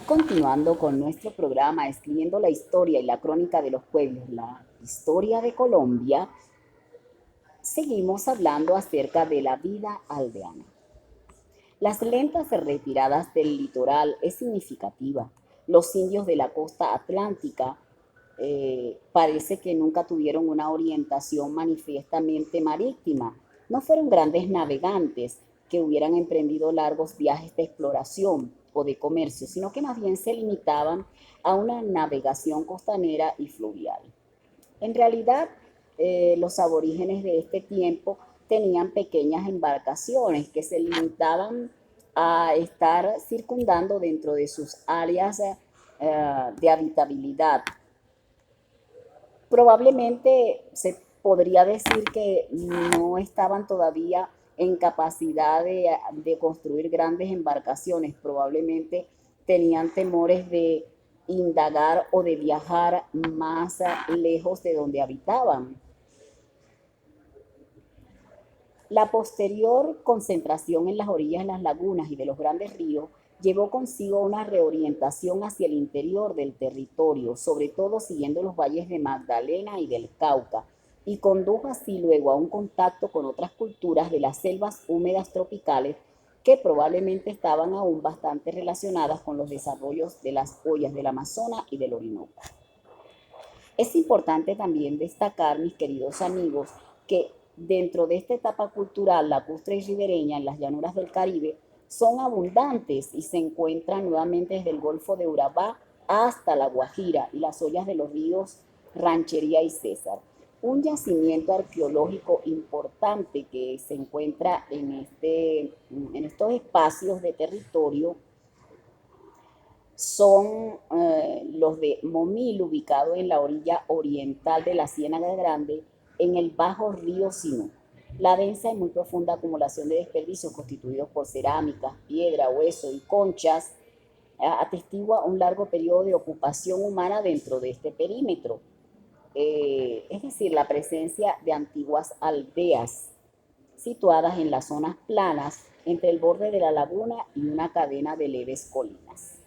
Continuando con nuestro programa, escribiendo la historia y la crónica de los pueblos, la historia de Colombia, seguimos hablando acerca de la vida aldeana. Las lentas retiradas del litoral es significativa. Los indios de la costa atlántica parece que nunca tuvieron una orientación manifiestamente marítima. No fueron grandes navegantes que hubieran emprendido largos viajes de exploración o de comercio, sino que más bien se limitaban a una navegación costanera y fluvial. En realidad, los aborígenes de este tiempo tenían pequeñas embarcaciones que se limitaban a estar circundando dentro de sus áreas de habitabilidad. Probablemente se podría decir que no estaban todavía en capacidad de construir grandes embarcaciones. Probablemente tenían temores de indagar o de viajar más lejos de donde habitaban. La posterior concentración en las orillas de las lagunas y de los grandes ríos llevó consigo una reorientación hacia el interior del territorio, sobre todo siguiendo los valles de Magdalena y del Cauca, y condujo así luego a un contacto con otras culturas de las selvas húmedas tropicales que probablemente estaban aún bastante relacionadas con los desarrollos de las ollas del Amazonas y del Orinoco. Es importante también destacar, mis queridos amigos, que dentro de esta etapa cultural lacustre y ribereña en las llanuras del Caribe son abundantes y se encuentran nuevamente desde el Golfo de Urabá hasta La Guajira y las ollas de los ríos Ranchería y César. Un yacimiento arqueológico importante que se encuentra en estos espacios de territorio son los de Momil, ubicado en la orilla oriental de la Ciénaga Grande, en el bajo río Sinú. La densa y muy profunda acumulación de desperdicios constituidos por cerámica, piedra, hueso y conchas atestigua un largo periodo de ocupación humana dentro de este perímetro. Es decir, la presencia de antiguas aldeas situadas en las zonas planas entre el borde de la laguna y una cadena de leves colinas.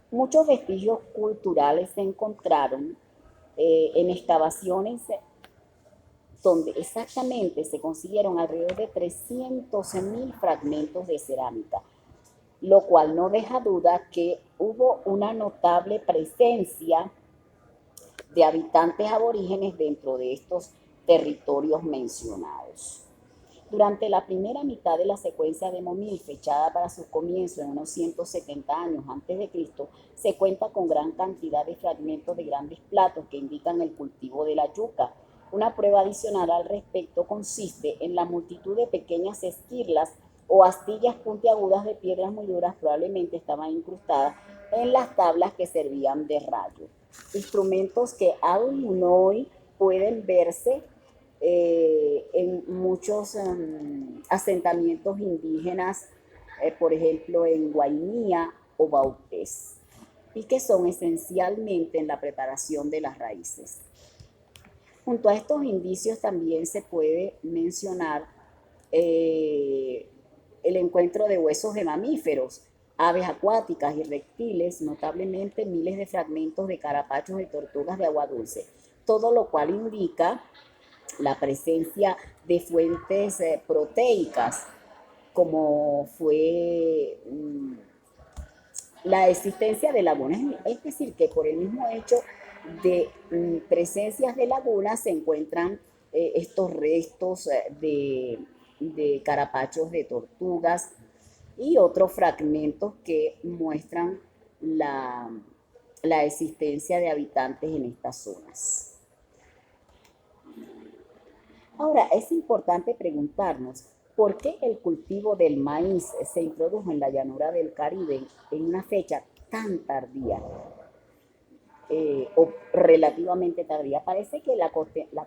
Muchos vestigios culturales se encontraron en excavaciones donde exactamente se consiguieron alrededor de 300.000 fragmentos de cerámica, lo cual no deja duda que hubo una notable presencia de habitantes aborígenes dentro de estos territorios mencionados. Durante la primera mitad de la secuencia de Momil, fechada para su comienzo en unos 170 años antes de Cristo, se cuenta con gran cantidad de fragmentos de grandes platos que indican el cultivo de la yuca. Una prueba adicional al respecto consiste en la multitud de pequeñas esquirlas o astillas puntiagudas de piedras muy duras, probablemente estaban incrustadas en las tablas que servían de rayo. Instrumentos que aún hoy pueden verse en muchos asentamientos indígenas, por ejemplo en Guainía o Baupés, y que son esencialmente en la preparación de las raíces. Junto a estos indicios también se puede mencionar el encuentro de huesos de mamíferos, aves acuáticas y reptiles, notablemente miles de fragmentos de carapachos y tortugas de agua dulce, todo lo cual indica la presencia de fuentes proteicas, como fue la existencia de lagunas. Es decir, que por el mismo hecho de presencias de lagunas se encuentran estos restos de carapachos de tortugas y otros fragmentos que muestran la existencia de habitantes en estas zonas. Ahora, es importante preguntarnos por qué el cultivo del maíz se introdujo en la llanura del Caribe en una fecha tan tardía o relativamente tardía. Parece que la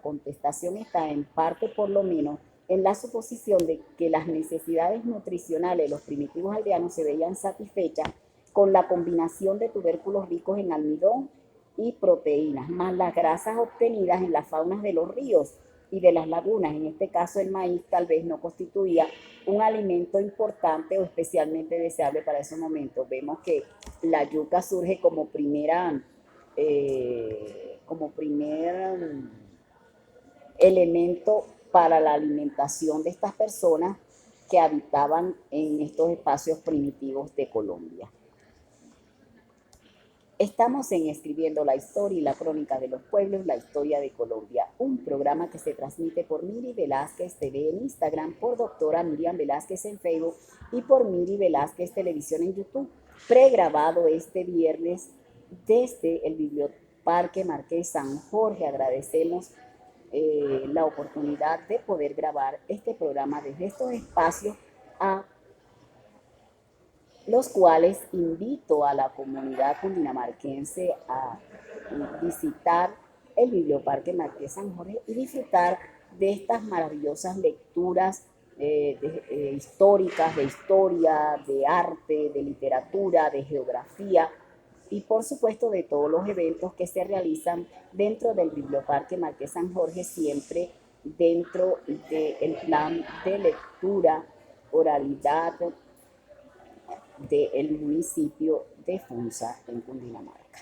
contestación está en parte, por lo menos, en la suposición de que las necesidades nutricionales de los primitivos aldeanos se veían satisfechas con la combinación de tubérculos ricos en almidón y proteínas, más las grasas obtenidas en las faunas de los ríos y de las lagunas. En este caso, el maíz tal vez no constituía un alimento importante o especialmente deseable para esos momentos. Vemos que la yuca surge como primer elemento para la alimentación de estas personas que habitaban en estos espacios primitivos de Colombia. Estamos en Escribiendo la Historia y la Crónica de los Pueblos, la Historia de Colombia, un programa que se transmite por Miri Velázquez TV en Instagram, por Doctora Miriam Velázquez en Facebook y por Miri Velázquez Televisión en YouTube, pregrabado este viernes desde el Biblioparque Marqués San Jorge. Agradecemos la oportunidad de poder grabar este programa desde estos espacios, a los cuales invito a la comunidad cundinamarquense a visitar el Biblioparque Marqués San Jorge y disfrutar de estas maravillosas lecturas históricas, de historia, de arte, de literatura, de geografía y por supuesto de todos los eventos que se realizan dentro del Biblioparque Marqués San Jorge, siempre dentro del plan de lectura, oralidad, del municipio de Funza en Cundinamarca.